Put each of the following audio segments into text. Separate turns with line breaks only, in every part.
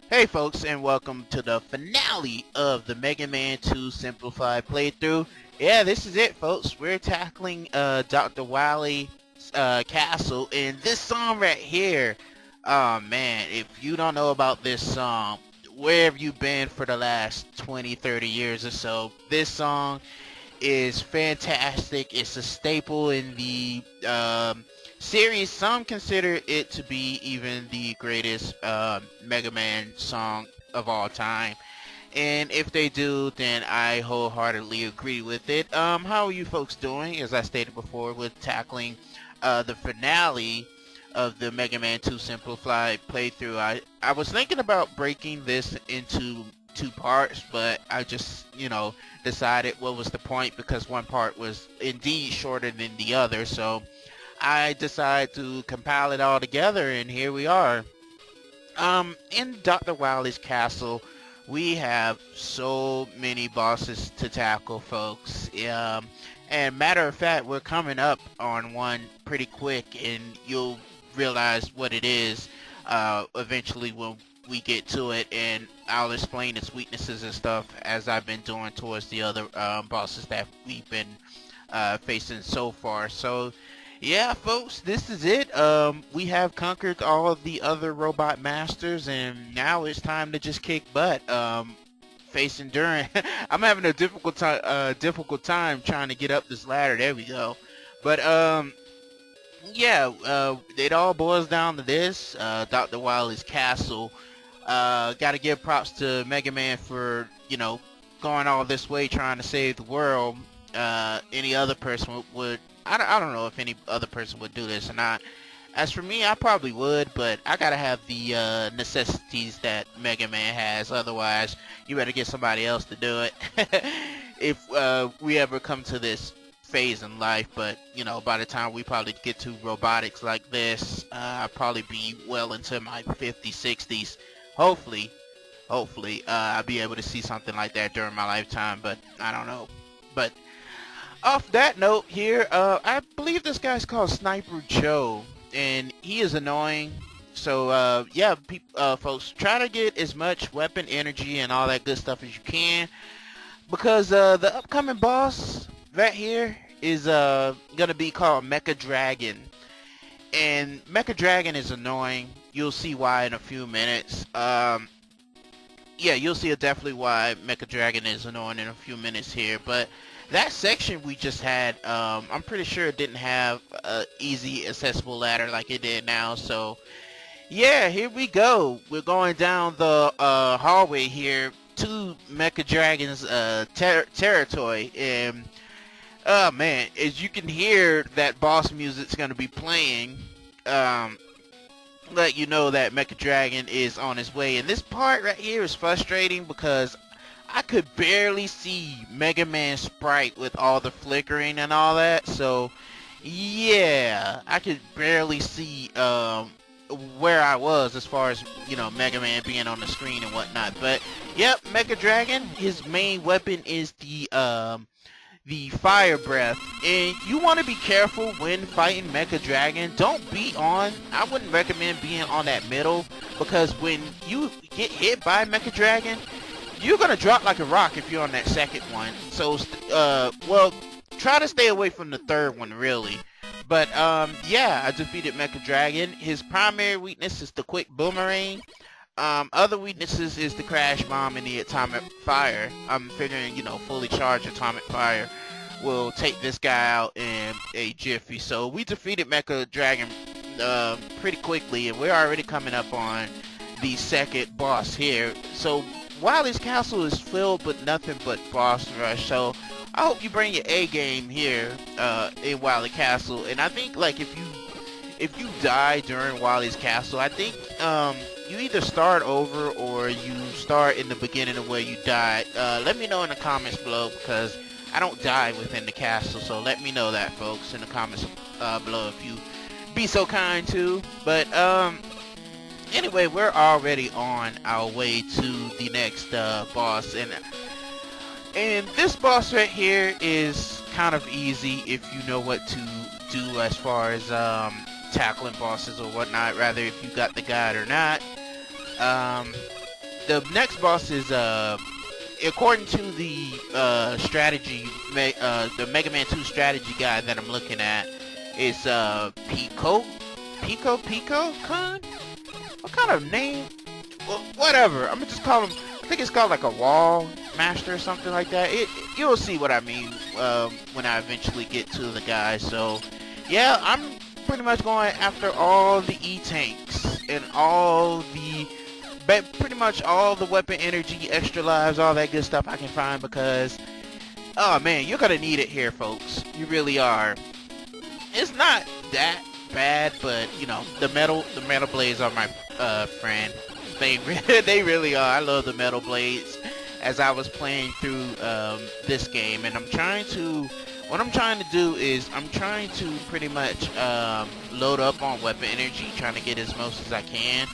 Hey folks, and welcome to the finale of the Mega Man 2 Simplified playthrough. Yeah, this is it folks. We're tackling Dr. Wily's castle, and this song right here, oh man, if you don't know about this song, where have you been for the last 20, 30 years or so? This song is fantastic. It's a staple in the series. Some consider it to be even the greatest Mega Man song of all time. And if they do, then I wholeheartedly agree with it. How are you folks doing? As I stated before, with tackling the finale of the Mega Man 2 Simplified playthrough. I was thinking about breaking this into two parts, but I just, decided what was the point because one part was indeed shorter than the other. So I decided to compile it all together, and here we are. In Dr. Wily's castle, we have so many bosses to tackle, folks. And matter of fact, we're coming up on one pretty quick, and you'll realize what it is eventually when we get to it, and I'll explain its weaknesses and stuff as I've been doing towards the other bosses that we've been facing so far. So yeah, folks, this is it. We have conquered all of the other robot masters, and now it's time to just kick butt. Facing Duran, I'm having a difficult time trying to get up this ladder. There we go. But yeah, it all boils down to this. Dr. Wily's castle. Got to give props to Mega Man for going all this way trying to save the world. Any other person would I don't know if any other person would do this or not. As for me, I probably would, but I gotta have the necessities that Mega Man has. Otherwise, you better get somebody else to do it. If we ever come to this phase in life, but by the time we probably get to robotics like this, I'll probably be well into my 50s, 60s. Hopefully, I'll be able to see something like that during my lifetime, but I don't know. But off that note here, I believe this guy's called Sniper Joe, and he is annoying. So, yeah, folks, try to get as much weapon energy and all that good stuff as you can, because the upcoming boss right here is gonna be called Mecha Dragon, and Mecha Dragon is annoying. You'll see why in a few minutes. Yeah, you'll see definitely why Mecha Dragon is annoying in a few minutes here, but that section we just had, I'm pretty sure it didn't have a easy accessible ladder like it did now. So yeah, here we go. We're going down the hallway here to Mecha Dragon's territory, and oh man, as you can hear, that boss music's gonna be playing. Let you know that Mecha Dragon is on his way, and this part right here is frustrating because I could barely see Mega Man's sprite with all the flickering and all that. So yeah, I could barely see where I was as far as Mega Man being on the screen and whatnot. But yep, Mega Dragon, his main weapon is the fire breath, and you want to be careful when fighting Mecha Dragon. Don't be on, I wouldn't recommend being on that middle, because when you get hit by Mecha Dragon, you're gonna drop like a rock if you're on that second one. So well, try to stay away from the third one really. But yeah, I defeated Mecha Dragon. His primary weakness is the quick boomerang. Other weaknesses is the crash bomb and the atomic fire. I'm figuring, fully charged atomic fire will take this guy out in a jiffy. So we defeated Mecha Dragon pretty quickly, and we're already coming up on the second boss here. So Wily's castle is filled with nothing but boss rush. So I hope you bring your A game here in Wily Castle. And I think like if you die during Wily's castle, I think you either start over or you start in the beginning of where you died. Let me know in the comments below, because I don't die within the castle. So let me know that, folks, in the comments below if you be so kind to. But anyway, we're already on our way to the next boss, and this boss right here is kind of easy if you know what to do as far as tackling bosses or whatnot, rather if you got the guide or not. the next boss is according to the strategy, the Mega Man 2 strategy guide that I'm looking at, is Pico Kun? What kind of name? Well, whatever. I'm gonna just call him. I think it's called like a wall master or something like that. You'll see what I mean when I eventually get to the guy. So yeah, I'm pretty much going after all the E-tanks and all the pretty much all the weapon energy, extra lives, all that good stuff I can find, because oh man, you're gonna need it here, folks. You really are. It's not that bad, but you know, the metal blades are my friend. They really are. I love the metal blades. As I was playing through this game, and what I'm trying to do is I'm trying to pretty much load up on weapon energy, trying to get as most as I can.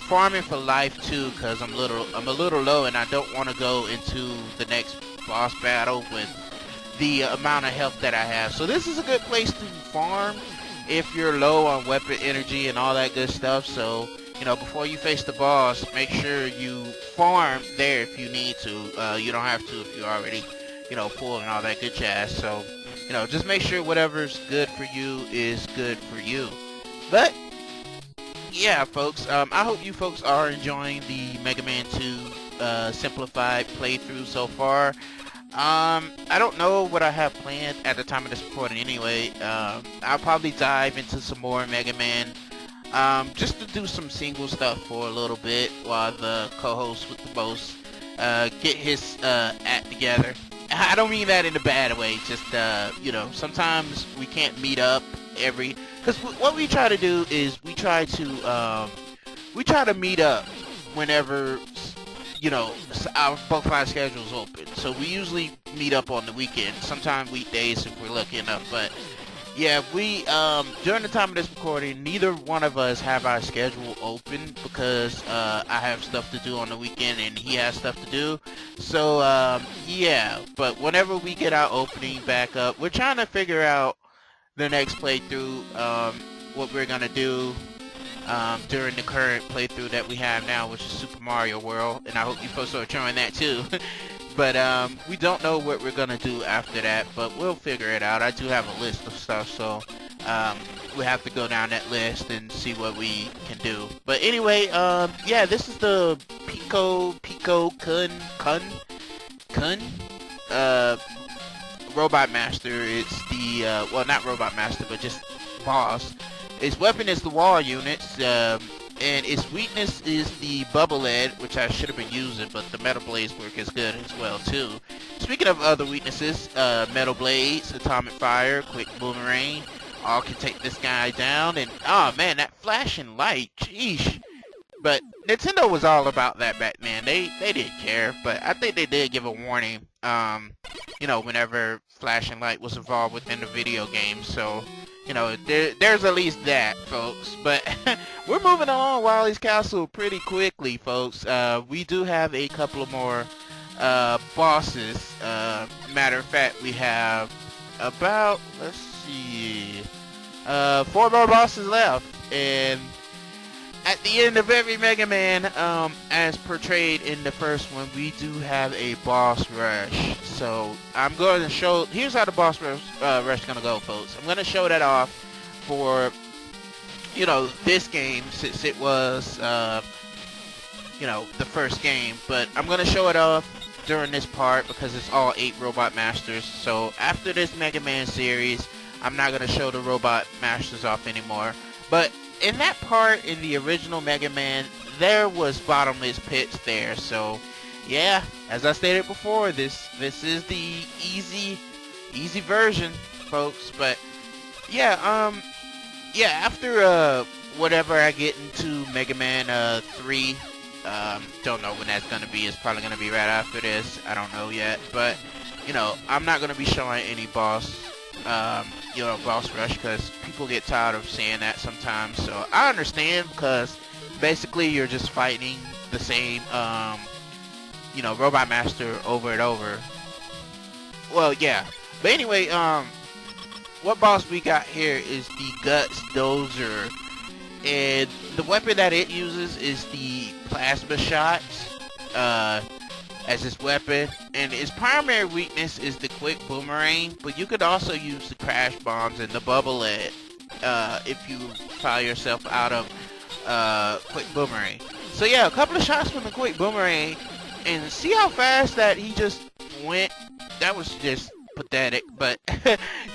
Farming for life too, because I'm a little low, and I don't want to go into the next boss battle with the amount of health that I have. So this is a good place to farm if you're low on weapon energy and all that good stuff. So you know, before you face the boss, make sure you farm there if you need to. You don't have to if you're already, you know, full and all that good jazz. So, you know, just make sure whatever's good for you is good for you. But yeah, folks, I hope you folks are enjoying the Mega Man 2 Simplified playthrough so far. I don't know what I have planned at the time of this recording anyway. I'll probably dive into some more Mega Man. Just to do some single stuff for a little bit while the co-host with the most get his act together. I don't mean that in a bad way, just you know, sometimes we can't meet up because what we try to do is we try to meet up whenever, you know, both our schedules open. So we usually meet up on the weekend, sometimes weekdays if we're lucky enough, but yeah, we, during the time of this recording, neither one of us have our schedule open because, I have stuff to do on the weekend and he has stuff to do. So, yeah, but whenever we get our opening back up, we're trying to figure out the next playthrough, what we're gonna do, during the current playthrough that we have now, which is Super Mario World, and I hope you folks are enjoying that too. But we don't know what we're gonna do after that, but we'll figure it out. I do have a list of stuff, so we have to go down that list and see what we can do. But anyway, yeah, this is the Pico Kun Robot Master. It's the well, not Robot Master, but just boss. Its weapon is the wall units. And its weakness is the bubble lead, which I should have been using, but the metal blades work as good as well too. Speaking of other weaknesses, metal blades, atomic fire, quick boomerang, all can take this guy down. And oh man, that flashing light, sheesh. But Nintendo was all about that back then. They didn't care, but I think they did give a warning. You know, whenever flashing light was involved within the video game, so. You know, there's at least that, folks. But we're moving along Wily's Castle pretty quickly, folks. We do have a couple of more bosses. Matter of fact, we have about, let's see, 4 more bosses left. And at the end of every Mega Man, as portrayed in the first one, we do have a boss rush. So I'm going to show, here's how the boss rush is going to go, folks. I'm going to show that off for, you know, this game, since it was, you know, the first game. But I'm going to show it off during this part because it's all 8 Robot Masters. So after this Mega Man series, I'm not going to show the Robot Masters off anymore. But in that part, in the original Mega Man, there was bottomless pits there. So yeah, as I stated before, this is the easy version, folks. But yeah, yeah, after whatever I get into Mega Man 3, don't know when that's gonna be. It's probably gonna be right after this. I don't know yet, but you know, I'm not gonna be showing any boss you know, boss rush, because people get tired of saying that sometimes. So I understand, because basically you're just fighting the same you know, Robot Master over and over. Well, yeah. But anyway, what boss we got here is the Guts Dozer. And the weapon that it uses is the plasma shots. as his weapon, and his primary weakness is the quick boomerang, but you could also use the crash bombs and the bubble lead if you fire yourself out of quick boomerang. So yeah, a couple of shots from the quick boomerang, and see how fast that he just went. That was just pathetic. But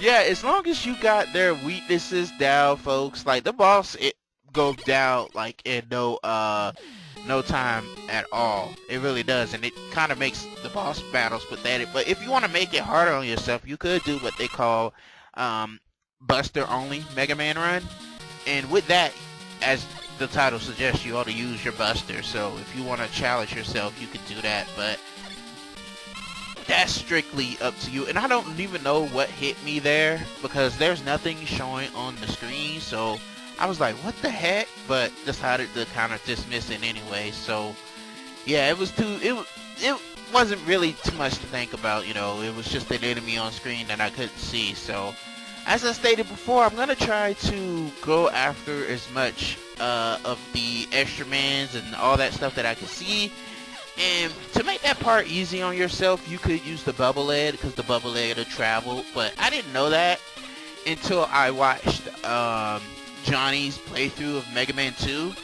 yeah, as long as you got their weaknesses down, folks, like the boss, it goes down like in no time at all. It really does, and it kind of makes the boss battles pathetic. But if you want to make it harder on yourself, you could do what they call Buster only Mega Man run, and with that, as the title suggests, you ought to use your Buster. So if you want to challenge yourself, you could do that, but that's strictly up to you. And I don't even know what hit me there because there's nothing showing on the screen, so I was like, what the heck? But decided to kind of dismiss it anyway. So yeah, it wasn't really too much to think about, you know. It was just an enemy on screen that I couldn't see. So as I stated before, I'm gonna try to go after as much of the extra mans and all that stuff that I can see. And to make that part easy on yourself, you could use the bubble lead, because the bubble lead will travel. But I didn't know that until I watched Johnny's playthrough of Mega Man 2,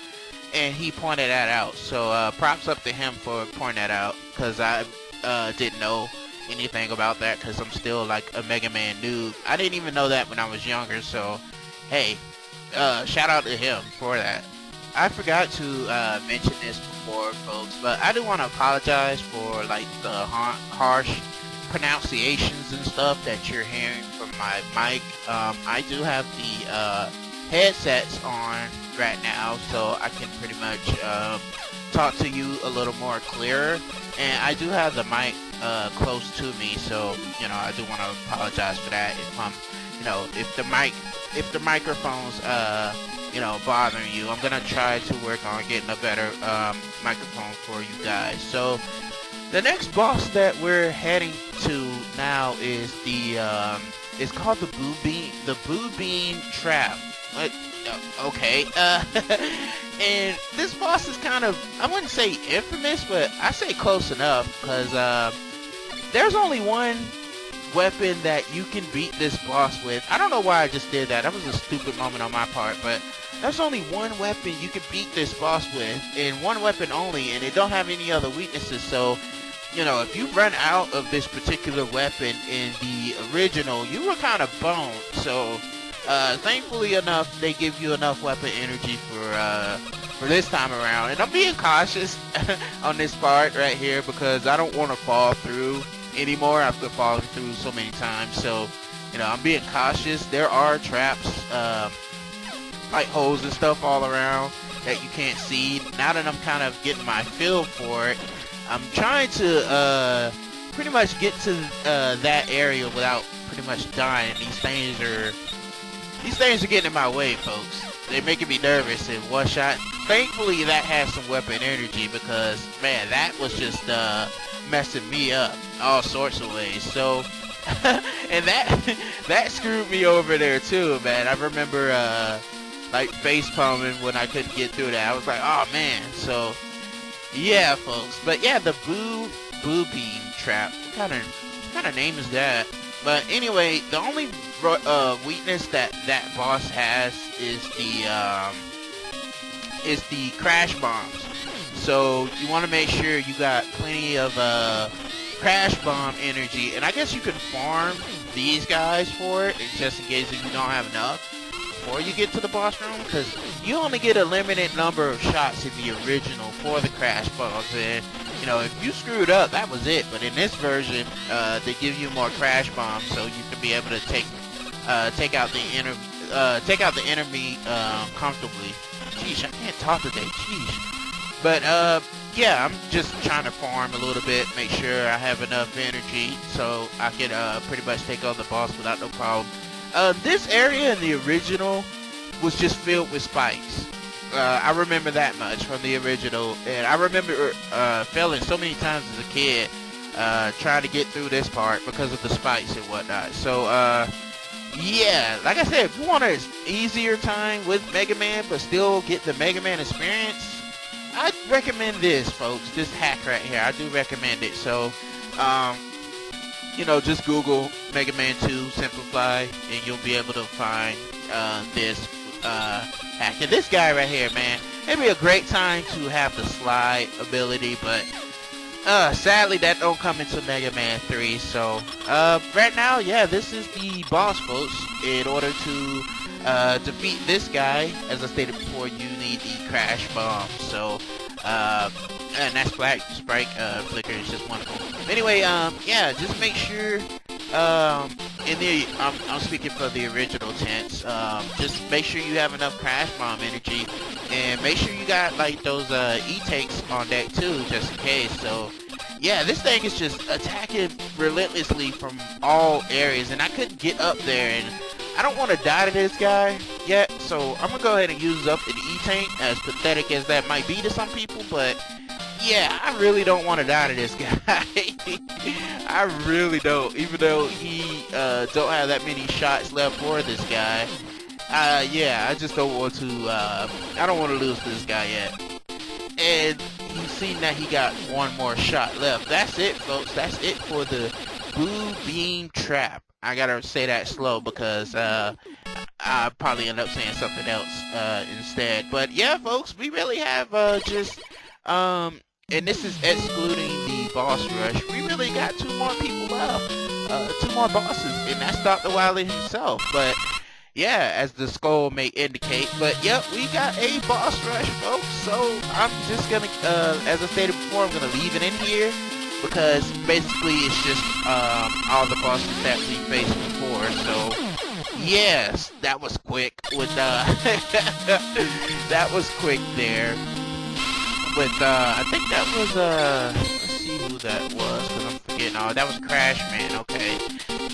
and he pointed that out. So props up to him for pointing that out, because I didn't know anything about that, because I'm still like a Mega Man noob. I didn't even know that when I was younger, so hey, shout out to him for that. I forgot to mention this before, folks, but I do want to apologize for like the harsh pronunciations and stuff that you're hearing from my mic. I do have the headsets on right now, so I can pretty much talk to you a little more clearer, and I do have the mic close to me, so you know, I do want to apologize for that if I'm, you know, if the microphone's you know, bothering you. I'm gonna try to work on getting a better microphone for you guys. So the next boss that we're heading to now is the it's called the Boo Bean Trap. Okay, and this boss is kind of, I wouldn't say infamous, but I say close enough, because there's only one weapon that you can beat this boss with. I don't know why I just did that. That was a stupid moment on my part, but there's only one weapon you can beat this boss with, and one weapon only, and it don't have any other weaknesses. So, you know, if you run out of this particular weapon in the original, you were kind of boned. So thankfully enough, they give you enough weapon energy for this time around. And I'm being cautious on this part right here, because I don't want to fall through anymore after falling through so many times. So, you know, I'm being cautious. There are traps, like holes and stuff all around that you can't see. Now that I'm kind of getting my feel for it, I'm trying to pretty much get to that area without pretty much dying. These things are getting in my way, folks. They're making me nervous in one shot. Thankfully, that has some weapon energy, because man, that was just messing me up all sorts of ways. So and that screwed me over there too, man. I remember like face palming when I couldn't get through that. I was like, oh man. So yeah, folks. But yeah, the Boo Bean Trap. What kind of name is that? But anyway, the only weakness that boss has is the crash bombs. So you want to make sure you got plenty of crash bomb energy, and I guess you can farm these guys for it, just in case if you don't have enough before you get to the boss room, because you only get a limited number of shots in the original for the crash bombs. And you know, if you screwed up, that was it. But in this version, they give you more crash bombs, so you can be able to take out the enemy comfortably. Jeez, I can't talk today. Jeez. But yeah, I'm just trying to farm a little bit, make sure I have enough energy so I can pretty much take on the boss without no problem. This area in the original was just filled with spikes. I remember that much from the original, and I remember failing so many times as a kid trying to get through this part because of the spikes and whatnot. So yeah, like I said, if you want an easier time with Mega Man but still get the Mega Man experience, I recommend this, folks. This hack right here, I do recommend it. So, you know, just Google Mega Man 2 Simplified, and you'll be able to find this hack. And this guy right here, man, it'd be a great time to have the slide ability, but sadly that don't come into Mega Man 3. So right now, yeah, this is the boss, folks. In order to defeat this guy, as I stated before, you need the crash bomb. So and that sprite flicker is just wonderful. Anyway, yeah, just make sure in the I'm speaking for the original tense. Just make sure you have enough crash bomb energy, and make sure you got like those e-tanks on deck too, just in case. So yeah, this thing is just attacking relentlessly from all areas, and I couldn't get up there, and I don't want to die to this guy yet, so I'm gonna go ahead and use up an e-tank, as pathetic as that might be to some people. But yeah, I really don't want to die to this guy. I really don't, even though he don't have that many shots left for this guy. Yeah, I just don't want to, I don't want to lose to this guy yet. And you've seen that he got one more shot left. That's it, folks. That's it for the Blue Beam Trap. I gotta say that slow because I probably end up saying something else instead. But yeah, folks, we really have just and this is excluding the boss rush. We really got 2 more people left, 2 more bosses, and that's Dr.Wily himself. But yeah, as the skull may indicate. But yep, we got a boss rush, folks. So I'm just gonna, as I stated before, I'm gonna leave it in here, because basically it's just all the bosses that we faced before. So yes, that was quick with that was quick there with I think that was let's see who that was, because I'm forgetting. Oh, that was Crash Man. Okay,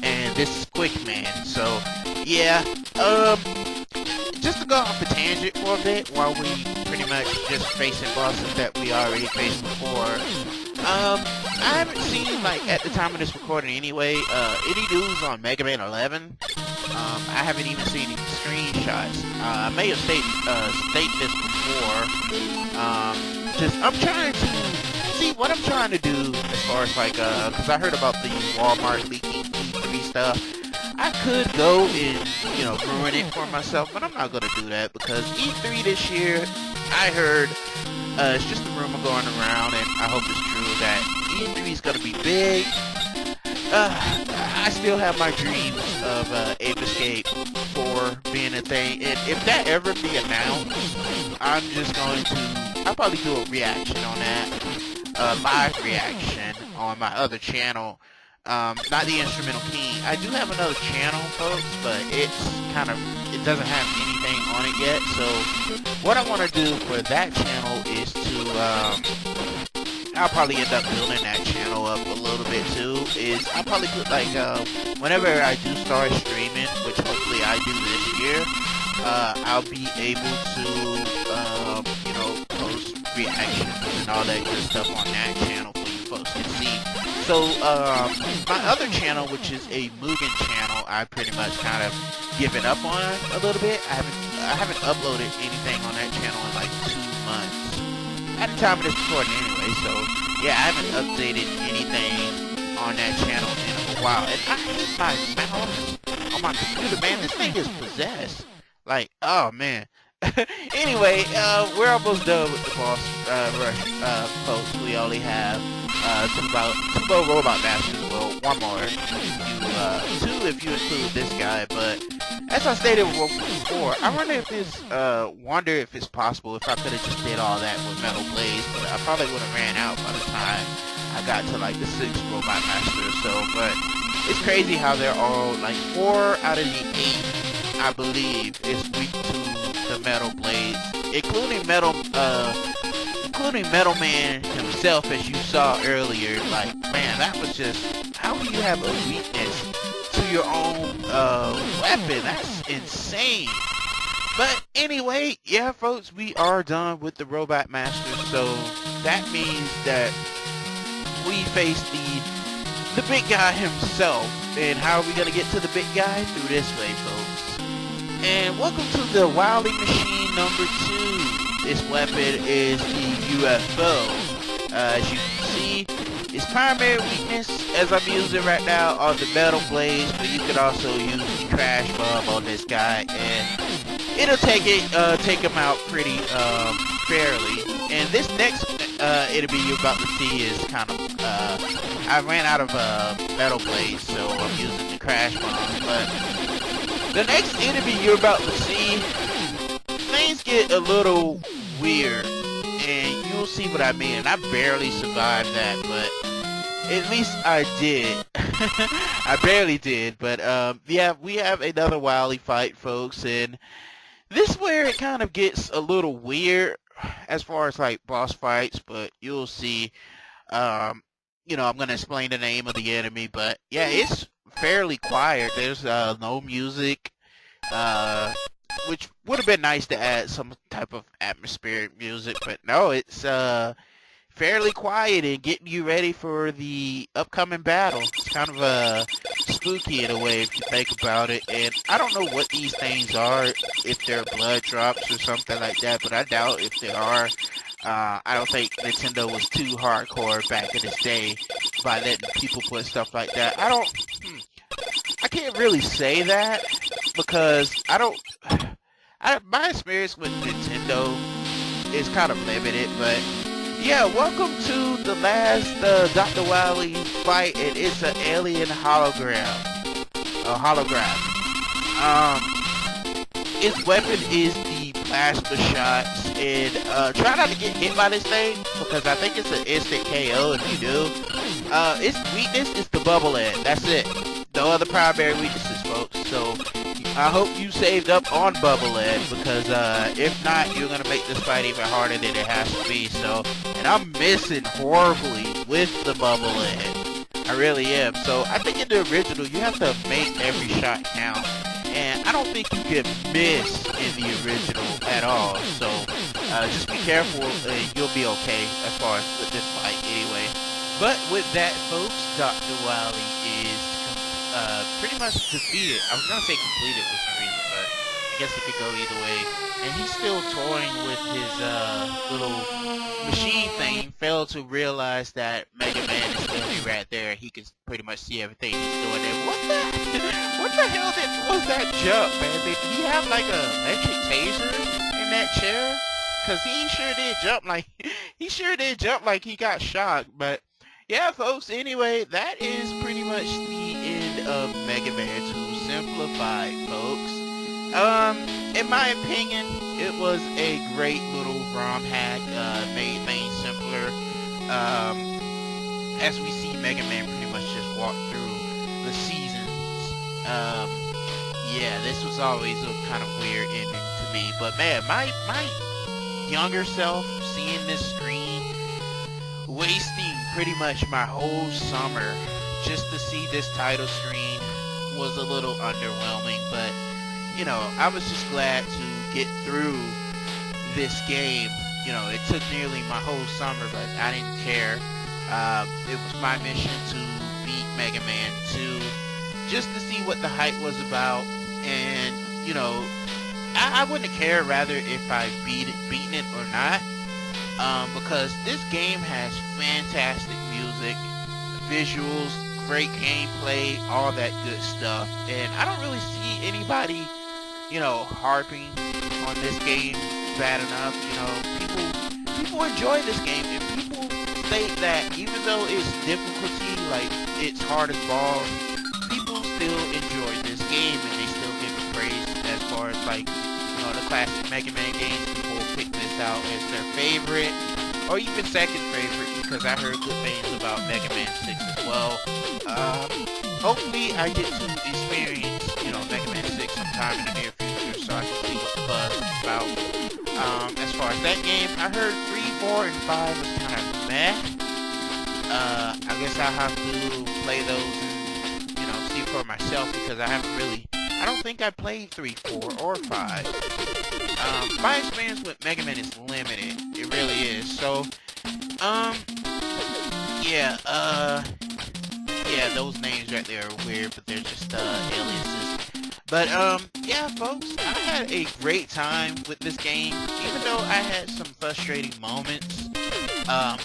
and this is Quick Man. So yeah, just to go off a tangent for a bit while we pretty much just facing bosses that we already faced before. I haven't seen, like, at the time of this recording anyway, any news on Mega Man 11. I haven't even seen any screenshots. I may have state this before. I'm trying to see what I'm trying to do as far as, like, because I heard about the Walmart leaking E3 stuff. I could go and, you know, ruin it for myself, but I'm not going to do that, because E3 this year, I heard, it's just a rumor going around, and I hope it's true, that E3 is going to be big. I still have my dreams of Ape Escape 4 being a thing, and if that ever be announced, I'm just going to, I'll probably do a reaction on that, live reaction on my other channel. Not the Instrumental King. I do have another channel, folks, but it's kind of, it doesn't have anything on it yet. So what I want to do for that channel is to, I'll probably end up building that channel up a little bit too, is I'll probably put like, whenever I do start streaming, which hopefully I do this year, I'll be able to, you know, post reactions and all that good stuff on that channel for you folks to see. So, my other channel, which is a Mugen channel, I pretty much kind of given up on a little bit. I haven't uploaded anything on that channel in like 2 months. At the time of this recording anyway, so yeah, I haven't updated anything on that channel in a while. And I hate my mouse on my computer, man. This thing is possessed. Like, oh man. Anyway, we're almost done with the boss rush, folks. We only have two more robot masters. Well, one more. Two if you include this guy. But as I stated before, I wonder if it's possible if I could have just did all that with Metal Blades, but I probably would have ran out by the time I got to like the 6th robot master or so. But it's crazy how they're all like 4 out of the 8, I believe, is weak to the Metal Blades, including Metal Man himself, as you saw earlier. Like, man, that was just, how do you have a weakness to your own weapon? That's insane. But anyway, yeah, folks, we are done with the Robot Master, so that means that we face the big guy himself. And how are we gonna get to the big guy? Through this way, folks. And welcome to the Wily Machine number 2. its weapon is the UFO. As you can see, its primary weakness, as I'm using right now, are the metal blades, but you can also use the crash bomb on this guy, and it'll take him out pretty fairly. And this next enemy you're about to see is kind of I ran out of metal blades, so I'm using the crash bomb. But the next enemy you're about to see, things get a little weird, and you'll see what I mean. I barely survived that, but at least I did. I barely did, but yeah, we have another Wily fight, folks, and this is where it kind of gets a little weird as far as like boss fights, but you'll see. You know, I'm gonna explain the name of the enemy, but yeah, it's fairly quiet. There's no music, which would have been nice to add some type of atmospheric music, but no, it's fairly quiet and getting you ready for the upcoming battle. It's kind of spooky in a way if you think about it, and I don't know what these things are, if they're blood drops or something like that, but I doubt if they are. I don't think Nintendo was too hardcore back in this day by letting people put stuff like that. I can't really say that because my experience with Nintendo is kind of limited, but yeah, welcome to the last Dr. Wily fight, and it's an alien hologram. Its weapon is the plasma shots, and try not to get hit by this thing, because I think it's an instant KO if you do. Its weakness is the bubble head, that's it. No other primary weaknesses, folks, so I hope you saved up on bubble head, because if not, you're gonna make this fight even harder than it has to be. So, and I'm missing horribly with the bubble head. I really am. So I think in the original you have to make every shot count, and I don't think you can miss in the original at all. So just be careful, and you'll be okay as far as with this fight anyway. But with that, folks, Dr. Wily is pretty much defeated. I was gonna say completed for some reason, but I guess it could go either way. And he's still toying with his little machine thing. Failed to realize that Mega Man is literally right there. He can pretty much see everything he's doing. And what the hell was that jump, man? Did he have like a electric taser in that chair? Cause he sure did jump like he got shocked. But yeah, folks, anyway, that is pretty much the end of Mega Man 2 Simplified, folks. In my opinion, it was a great little ROM hack, made things simpler. As we see Mega Man pretty much just walk through the seasons. Yeah, this was always a kind of weird ending to me, but man, my younger self seeing this screen, wasting pretty much my whole summer just to see this title screen was a little underwhelming, but you know, I was just glad to get through this game. You know, it took nearly my whole summer, but I didn't care. It was my mission to beat Mega Man 2 just to see what the hype was about, and you know, I wouldn't care rather if I beaten it or not. Because this game has fantastic music, visuals, great gameplay, all that good stuff, and I don't really see anybody, you know, harping on this game bad enough. You know, people enjoy this game, and people state that even though it's difficulty, like it's hard as balls, people still enjoy this game, and they still give it praise as far as like, you know, the classic Mega Man games. People pick this out as their favorite, or even second favorite, because I heard good things about Mega Man 6 as well. Hopefully I get to experience, you know, Mega Man 6 sometime in the near future, so I can see what the buzz is about. As far as that game, I heard 3, 4, and 5 was kind of meh. I guess I'll have to play those and, you know, see for myself, because I don't think I played 3, 4, or 5. My experience with Mega Man is limited. It really is. So, yeah, those names right there are weird, but they're just aliases. But yeah, folks, I had a great time with this game, even though I had some frustrating moments.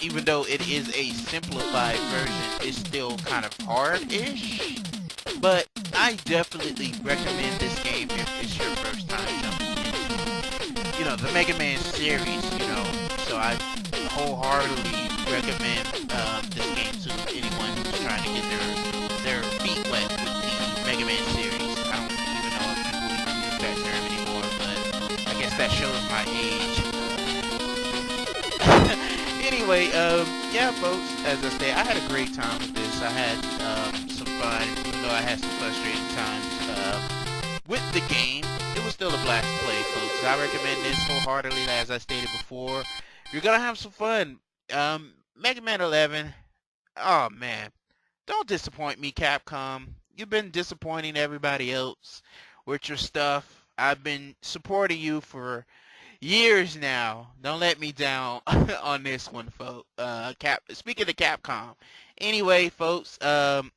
Even though it is a simplified version, it's still kind of hard-ish. But I definitely recommend this game if it's your first time jumping into, the Mega Man series. So I wholeheartedly recommend this game to anyone who's trying to get their feet wet with the Mega Man series. I don't even know if people even use that term anymore, but I guess that shows my age. Anyway, yeah, folks, as I say, I had a great time with this. I had some fun, even though I had some frustrating times with the game. It was still a blast to play, folks. I recommend this wholeheartedly, as I stated before. You're gonna have some fun. Mega Man 11. Oh man, don't disappoint me, Capcom. You've been disappointing everybody else with your stuff. I've been supporting you for years now. Don't let me down on this one, folks. Speaking of Capcom. Anyway, folks, I'm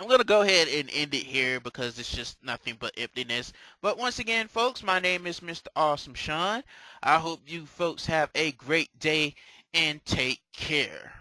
gonna go ahead and end it here because it's just nothing but emptiness. But once again, folks, my name is Mr. Awesome Sean. I hope you folks have a great day and take care.